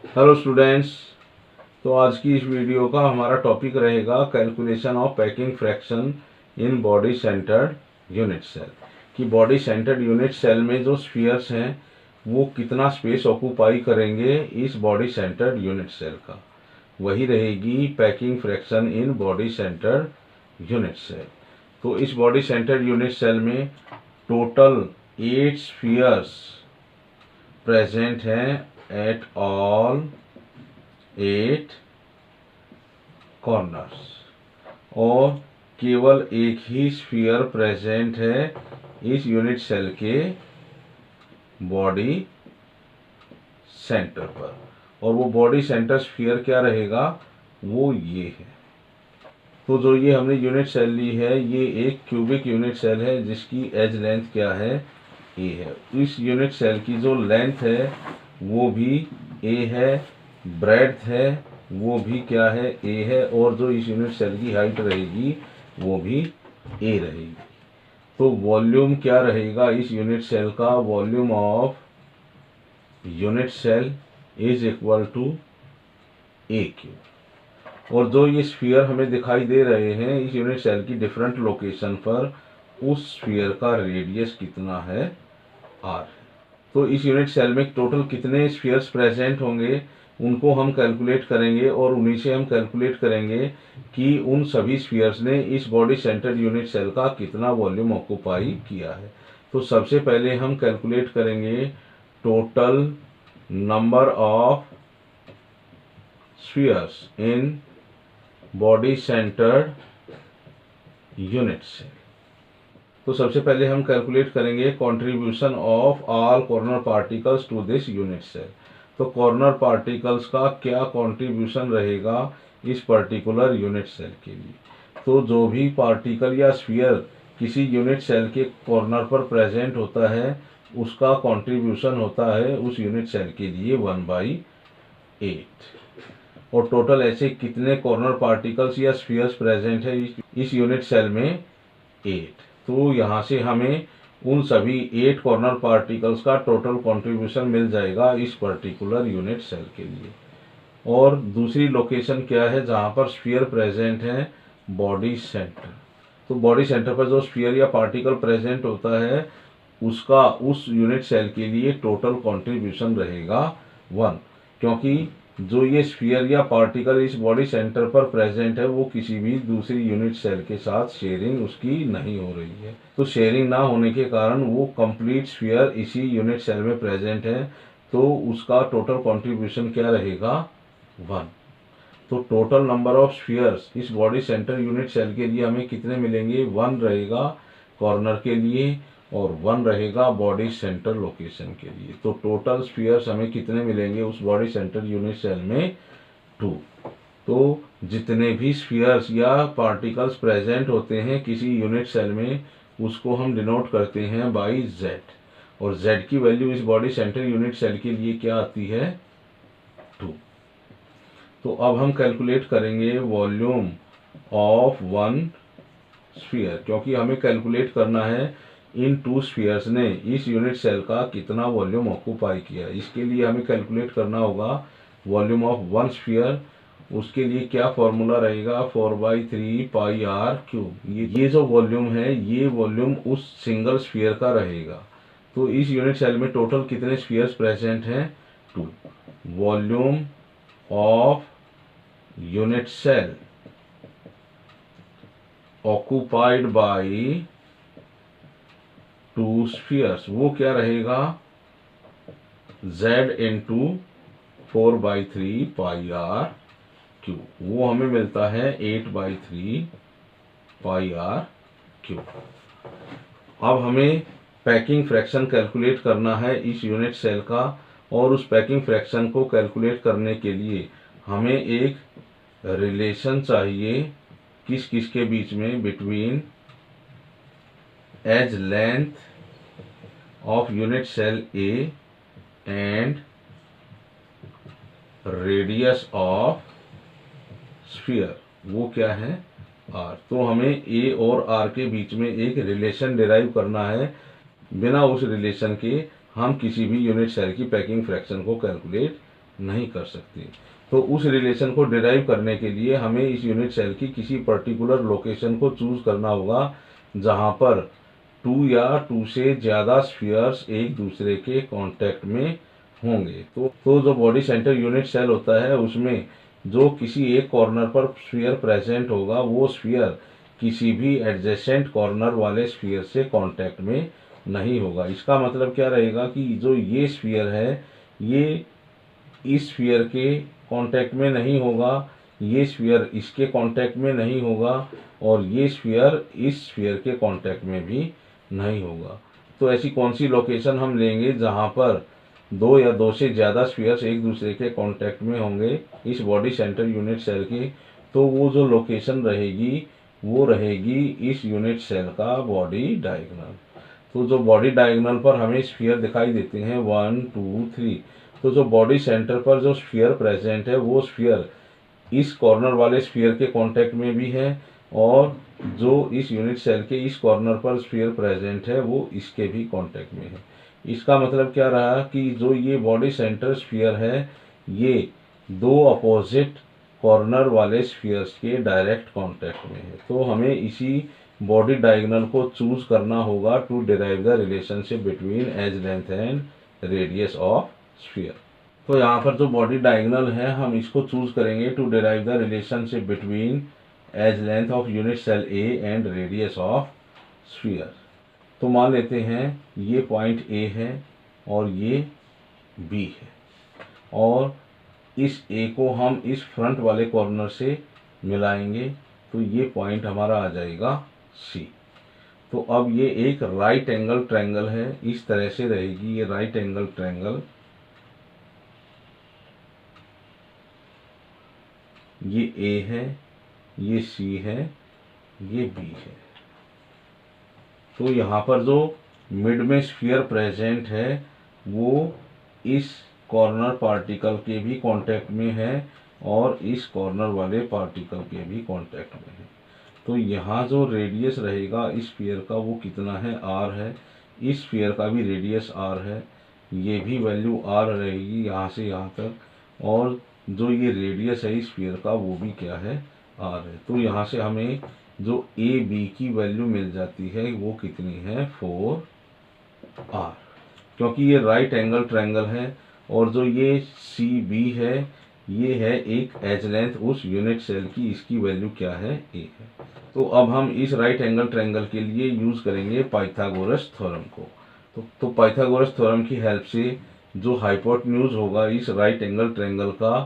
Hello students. तो आज की इस वीडियो का हमारा टॉपिक रहेगा calculation of packing fraction in body centred unit cell. कि बॉडी सेंटर्ड यूनिट सेल में जो स्फीयर्स हैं वो कितना स्पेस ऑक्यूपाई करेंगे इस बॉडी सेंटर्ड यूनिट सेल का, वही रहेगी packing fraction in body centred unit cell. तो इस बॉडी सेंटर्ड यूनिट सेल में टोटल 8 स्फीयर्स प्रेजेंट हैं एट ऑल 8 कॉर्नर्स, और केवल एक ही स्फीयर प्रेजेंट है इस यूनिट सेल के बॉडी सेंटर पर, और वो बॉडी सेंटर स्फीयर क्या रहेगा, वो ये है। तो जो ये हमने यूनिट सेल ली है ये एक क्यूबिक यूनिट सेल है जिसकी एज लेंथ क्या है, ए है। इस यूनिट सेल की जो लेंथ है वो भी ए है, ब्रेड्थ है वो भी क्या है, ए है, और जो इस यूनिट सेल की हाइट रहेगी वो भी ए रहेगी। तो वॉल्यूम क्या रहेगा इस यूनिट सेल का, volume of unit cell is equal to A cube. और जो ये स्फीयर हमें दिखाई दे रहे हैं इस यूनिट सेल की डिफरेंट लोकेशन पर, उस स्फीयर का रेडियस कितना है, आर है। तो इस यूनिट सेल में टोटल कितने स्फीयर्स प्रेजेंट होंगे उनको हम कैलकुलेट करेंगे, और उन्हीं से हम कैलकुलेट करेंगे कि उन सभी स्फीयर्स ने इस बॉडी सेंटर्ड यूनिट सेल का कितना वॉल्यूम ऑक्यूपाई किया है। तो सबसे पहले हम कैलकुलेट करेंगे total number of spheres in body centred unit cell. तो सबसे पहले हम कैलकुलेट करेंगे contribution of all corner particles to this unit cell. तो कॉर्नर पार्टिकल्स का क्या कंट्रीब्यूशन रहेगा इस पर्टिकुलर यूनिट सेल के लिए। तो जो भी पार्टिकल या स्फीयर किसी यूनिट सेल के कॉर्नर पर प्रेजेंट होता है उसका कंट्रीब्यूशन होता है उस यूनिट सेल के लिए 1/8। और टोटल ऐसे कितने कॉर्नर पार्टिकल्स या स्फीयर्स प्रेजेंट है इस यूनिट सेल में, 8। तो यहाँ से हमें उन सभी 8 कॉर्नर पार्टिकल्स का टोटल कंट्रीब्यूशन मिल जाएगा इस पर्टिकुलर यूनिट सेल के लिए। और दूसरी लोकेशन क्या है जहाँ पर स्फीयर प्रेजेंट है, बॉडी सेंटर। तो बॉडी सेंटर पर जो स्फीयर या पार्टिकल प्रेजेंट होता है उसका उस यूनिट सेल के लिए टोटल कंट्रीब्यूशन रहेगा 1, क्योंकि जो ये स्फीयर या पार्टिकल इस बॉडी सेंटर पर प्रेजेंट है वो किसी भी दूसरी यूनिट सेल के साथ शेयरिंग उसकी नहीं हो रही है। तो शेयरिंग ना होने के कारण वो कंप्लीट स्फीयर इसी यूनिट सेल में प्रेजेंट है, तो उसका टोटल कंट्रीब्यूशन क्या रहेगा, 1। तो टोटल नंबर ऑफ स्फीयर्स इस बॉडी सेंटर यूनिट सेल के लिए हमें कितने मिलेंगे, 1 रहेगा कॉर्नर के लिए और 1 रहेगा बॉडी सेंटर लोकेशन के लिए। तो टोटल स्फीयर्स हमें कितने मिलेंगे उस बॉडी सेंटर यूनिट सेल में, 2। तो जितने भी स्फीयर्स या पार्टिकल्स प्रेजेंट होते हैं किसी यूनिट सेल में उसको हम डिनोट करते हैं बाई z, और z की वैल्यू इस बॉडी सेंटर यूनिट सेल के लिए क्या आती है, 2। तो अब हम कैलकुलेट करेंगे वॉल्यूम ऑफ 1 स्फीयर, क्योंकि हमें कैलकुलेट करना है इन 2 स्फीयर्स ने इस यूनिट सेल का कितना वॉल्यूम ऑक्यूपाई किया। इसके लिए हमें कैलकुलेट करना होगा वॉल्यूम ऑफ 1 स्फीयर। उसके लिए क्या फॉर्मूला रहेगा, 4/3 पाई आर क्यूब। ये जो वॉल्यूम है ये वॉल्यूम उस सिंगल स्फीयर का रहेगा। तो इस यूनिट सेल में टोटल कितने स्फीयर्स प्रेजेंट हैं, 2। Volume of unit cell occupied by 2 spheres वो क्या रहेगा, z into 4/3 pi R cube. वो हमें मिलता है 8/3 पाई आर क्यूब। अब हमें पैकिंग फ्रैक्शन कैलकुलेट करना है इस यूनिट सेल का, और उस पैकिंग फ्रैक्शन को कैलकुलेट करने के लिए हमें एक रिलेशन चाहिए किस किस के बीच में, between edge length of unit cell A and radius of sphere, वो क्या है, आर। तो हमें ए और आर के बीच में एक रिलेशन डिराइव करना है, बिना उस रिलेशन के हम किसी भी यूनिट सेल की पैकिंग फ्रैक्शन को कैलकुलेट नहीं कर सकती। तो उस रिलेशन को डिराइव करने के लिए हमें इस यूनिट सेल की किसी पर्टिकुलर लोकेशन को चूज करना होगा जहां पर 2 या 2 से ज़्यादा स्फीयर्स एक दूसरे के कांटेक्ट में होंगे। तो जो बॉडी सेंटर यूनिट सेल होता है उसमें जो किसी एक कॉर्नर पर स्फीयर प्रेजेंट होगा वो स्फीयर किसी भी एडजेसेंट कॉर्नर वाले स्फीयर से कांटेक्ट में नहीं होगा। इसका मतलब क्या रहेगा कि जो ये स्फीयर है ये इस स्फीयर के कांटेक्ट में नहीं होगा, ये स्फीयर इसके कांटेक्ट में नहीं होगा और ये स्फीयर इस स्फीयर के कांटेक्ट में भी नहीं होगा। तो ऐसी कौन सी लोकेशन हम लेंगे जहां पर 2 या 2 से ज़्यादा स्फीयर्स एक दूसरे के कांटेक्ट में होंगे इस बॉडी सेंटर यूनिट सेल की? तो वो जो लोकेशन रहेगी वो रहेगी इस यूनिट सेल का बॉडी डायगोनल। तो जो बॉडी डायगोनल पर हमें स्फीयर दिखाई देते हैं 1 2 3, तो जो बॉडी सेंटर पर जो स्फीयर प्रेजेंट है वो स्फीयर इस कॉर्नर वाले स्फीयर के कांटेक्ट में भी है और जो इस यूनिट सेल के इस कॉर्नर पर स्फीयर प्रेजेंट है वो इसके भी कांटेक्ट में है। इसका मतलब क्या रहा कि जो ये बॉडी सेंटर स्फीयर है ये 2 अपोजिट कॉर्नर वाले स्फीयर्स के डायरेक्ट कांटेक्ट में है। तो हमें इसी बॉडी डायगोनल को चूज करना होगा to derive the relationship between edge length and radius of sphere. तो यहाँ पर जो बॉडी डायगोनल है हम इसको चूज करेंगे to derive the relationship between edge length of unit cell A and radius of sphere. तो मान लेते हैं ये पॉइंट ए है और ये बी है और इस ए को हम इस फ्रंट वाले कॉर्नर से मिलाएंगे तो ये पॉइंट हमारा आ जाएगा सी। तो अब ये एक राइट एंगल ट्रायंगल है, इस तरह से रहेगी ये राइट एंगल ट्रायंगल। ये ए है, ये सी है, ये बी है। तो यहाँ पर जो मिड में स्फीयर प्रेजेंट है वो इस कॉर्नर पार्टिकल के भी कांटेक्ट में है और इस कॉर्नर वाले पार्टिकल के भी कांटेक्ट में है। तो यहाँ जो रेडियस रहेगा इस स्फीयर का वो कितना है, आर है। इस स्फीयर का भी रेडियस आर है, ये भी वैल्यू आर रहेगी यहाँ से यहाँ तक और जो ये रेडियस है इस स्फीयर का वो भी क्या है, आर है। तो यहाँ से हमें जो ए बी की वैल्यू मिल जाती है वो कितनी है, 4r, क्योंकि ये राइट एंगल ट्रायंगल है और जो ये सी बी है ये है एक एज लेंथ उस यूनिट सेल की, इसकी वैल्यू क्या है, ए है। तो अब हम इस राइट एंगल ट्रायंगल के लिए यूज करेंगे पाइथागोरस थ्योरम को। तो पाइथागोरस थ्योरम की हेल्प से जो हाइपोटेन्यूज होगा इस राइट एंगल ट्रायंगल का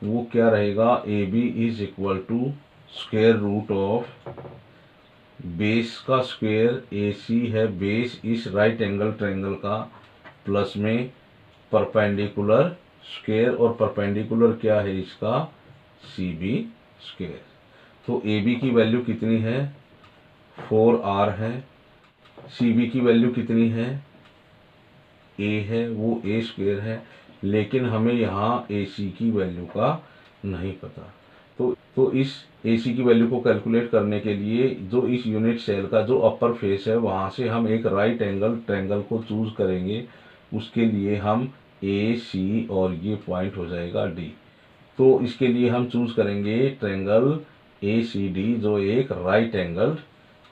वो क्या रहेगा, A B is equal to square root of base का स्क्वायर, ए सी है बेस इस राइट एंगल ट्रायंगल का, प्लस में परपेंडिकुलर स्क्वायर और परपेंडिकुलर क्या है इसका, सी बी स्क्वायर। तो ए बी की वैल्यू कितनी है, 4r है। सी बी की वैल्यू कितनी है, ए है वो ए स्क्वायर है, लेकिन हमें यहाँ ए सी की वैल्यू का नहीं पता। तो इस ए सी की वैल्यू को कैलकुलेट करने के लिए जो इस यूनिट सेल का जो अपर फेस है वहाँ से हम एक राइट एंगल ट्रायंगल को चूज करेंगे। उसके लिए हम ए सी और ये पॉइंट हो जाएगा डी। तो इसके लिए हम चूज करेंगे ट्रायंगल ए सी डी जो एक राइट एंगल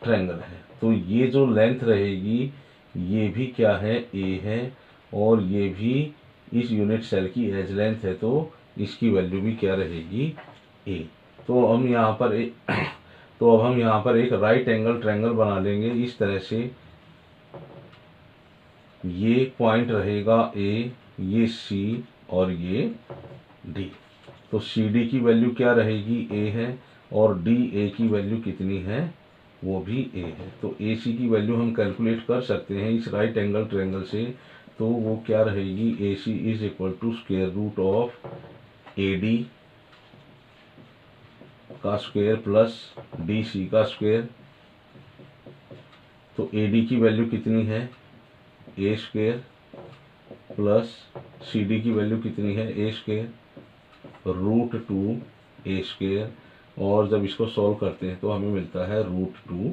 ट्रायंगल है। तो ये जो लेंथ रहेगी ये भी क्या है, ए है और ये भी इस यूनिट सेल की एज लेंथ है तो इसकी वैल्यू भी क्या रहेगी, ए। तो अब हम यहाँ पर एक राइट एंगल ट्रायंगल बना लेंगे इस तरह से। ये पॉइंट रहेगा ए, ये सी और ये डी। तो सी डी की वैल्यू क्या रहेगी, ए है और डी ए की वैल्यू कितनी है, वो भी ए है। तो ए सी की वैल्यू हम कैलकुलेट कर सकते हैं इस राइट एंगल ट्रायंगल से। तो वो क्या रहेगी, A C is equal to square root of A D का स्क्वायर प्लस डी सी का स्क्वायर। तो ए डी की वैल्यू कितनी है, A square plus C D की वैल्यू कितनी है, A square root 2 A square और जब इसको सॉल्व करते हैं तो हमें मिलता है रूट 2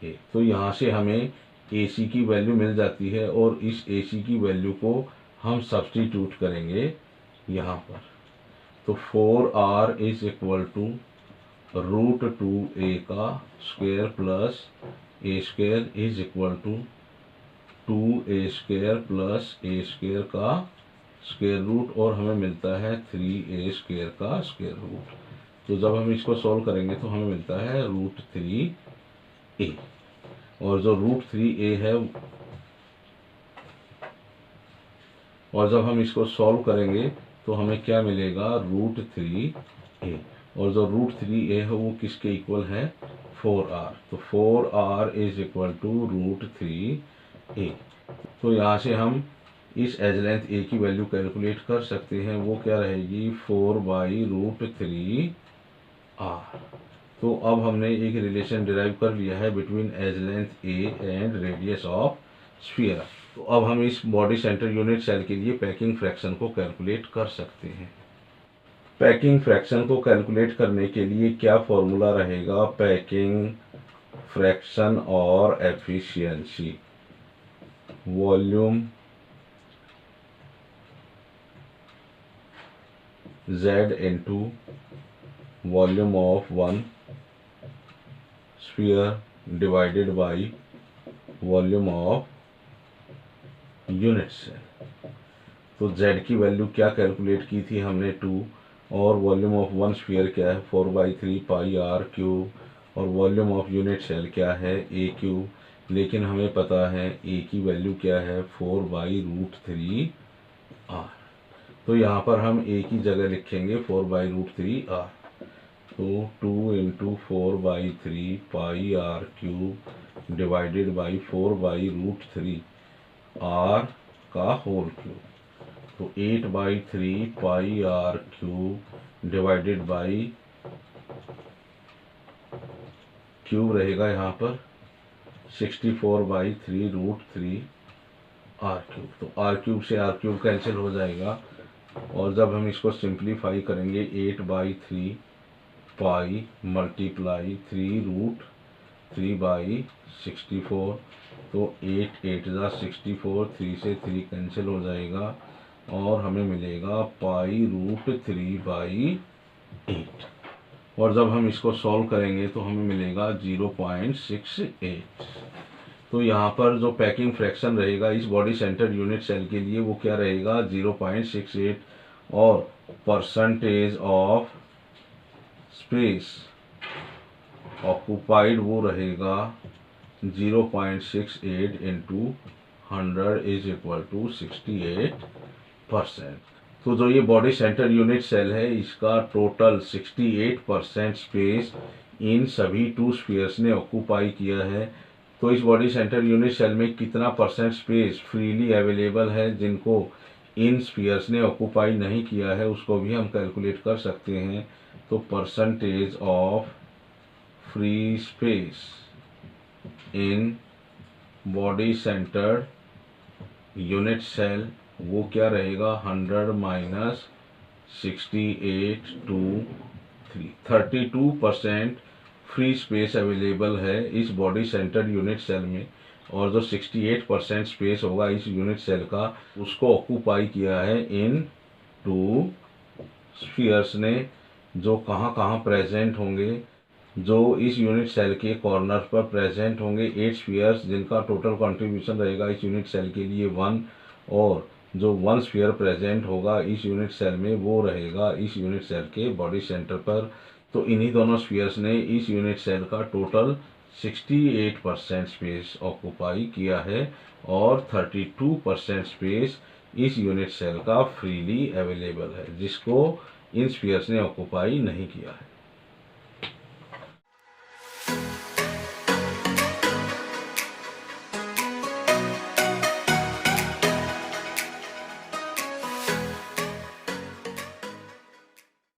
ए। तो यहाँ से हमें ए सी की वैल्यू मिल जाती है और इस ए सी की वैल्यू को हम सब्स्टिट्यूट करेंगे यहाँ पर। तो 4r is equal to √2a का square plus a square is equal to 2a square plus a square का स्क्वायर रूट, और हमें मिलता है 3a स्क्वायर का स्क्वायर रूट। तो जब हम इसको सॉल्व करेंगे तो हमें मिलता है √3a, और जो √3a है, और जब हम इसको सॉल्व करेंगे तो हमें क्या मिलेगा, √3a, और जो √3a है वो किसके इक्वल है, 4r। तो 4r is equal to √3a। तो यहाँ से हम इस एज लेंथ a की वैल्यू कैलकुलेट कर सकते हैं, वो क्या रहेगी, 4/√3r। तो अब हमने एक रिलेशन डिराइव कर लिया है between edge length a and radius of sphere. तो अब हम इस बॉडी सेंटर यूनिट सेल के लिए पैकिंग फ्रैक्शन को कैलकुलेट कर सकते हैं। पैकिंग फ्रैक्शन को कैलकुलेट करने के लिए क्या फॉर्मूला रहेगा, पैकिंग फ्रैक्शन और efficiency, volume Z into volume of one sphere divided by volume of unit cell। तो Z की वैल्यू क्या कैलकुलेट की थी हमने 2, और वॉल्यूम ऑफ वन स्फीयर क्या है 4/3 पाई r क्यूब, और वॉल्यूम ऑफ यूनिट सेल क्या है a क्यूब। लेकिन हमें पता है a की वैल्यू क्या है 4/√3r। तो यहाँ पर हम a की जगह लिखेंगे 4/√3r। तो 2 × 4/3 पाई r cube divided by 4/√3r का होल क्यूब। तो 8/3 पाई r cube divided by cube रहेगा यहाँ पर 64/3√3r क्यूब। तो r क्यूब से r क्यूब कैंसिल हो जाएगा, और जब हम इसको सिंप्लीफाई करेंगे 8/3 पाई मल्टीप्लाई 3√3/64, तो 8 8 64, 3 से 3 कैंसिल हो जाएगा, और हमें मिलेगा π√3/8। और जब हम इसको सॉल्व करेंगे तो हमें मिलेगा 0.68। तो यहाँ पर जो पैकिंग फ्रैक्शन रहेगा इस बॉडी सेंटर यूनिट सेल के लिए वो क्या रहेगा, 0.68, और परसेंटेज ऑफ स्पेस ऑक्यूपाइड वो रहेगा 0.68 × 100 इज इक्वल टू 68%। तो जो ये बॉडी सेंटर यूनिट सेल है इसका टोटल 68% स्पेस इन सभी 2 स्फीयर्स ने ऑक्यूपाई किया है। तो इस बॉडी सेंटर यूनिट सेल में कितना परसेंट स्पेस फ्रीली अवेलेबल है जिनको इन स्फीयर्स ने ऑक्यूपाई नहीं किया है, उसको भी हम कैलकुलेट कर सकते हैं। तो percentage of free space in body centre unit cell वो क्या रहेगा, 100 - 68 to 3, 32% फ्री स्पेस अवेलेबल है इस बॉडी सेंटर यूनिट सेल में, और जो 68% स्पेस होगा इस यूनिट सेल का उसको ऑक्यूपाई किया है इन 2 स्फीयर्स ने, जो कहाँ कहाँ प्रेजेंट होंगे, जो इस यूनिट सेल के कॉर्नर पर प्रेजेंट होंगे 8 स्फीयर्स जिनका टोटल कंट्रीब्यूशन रहेगा इस यूनिट सेल के लिए 1, और जो 1 स्फीयर प्रेजेंट होगा इस यूनिट सेल में वो रहेगा इस यूनिट सेल के बॉडी सेंटर पर। तो इन्हीं दोनों स्फीयर्स ने इस यूनिट सेल का टोटल 68% स्पेस ऑक्यूपाई किया है, और 32% स्पेस इस यूनिट सेल का फ्रीली अवेलेबल है जिसको इन स्फीयर्स ने ऑक्यूपाई नहीं किया है।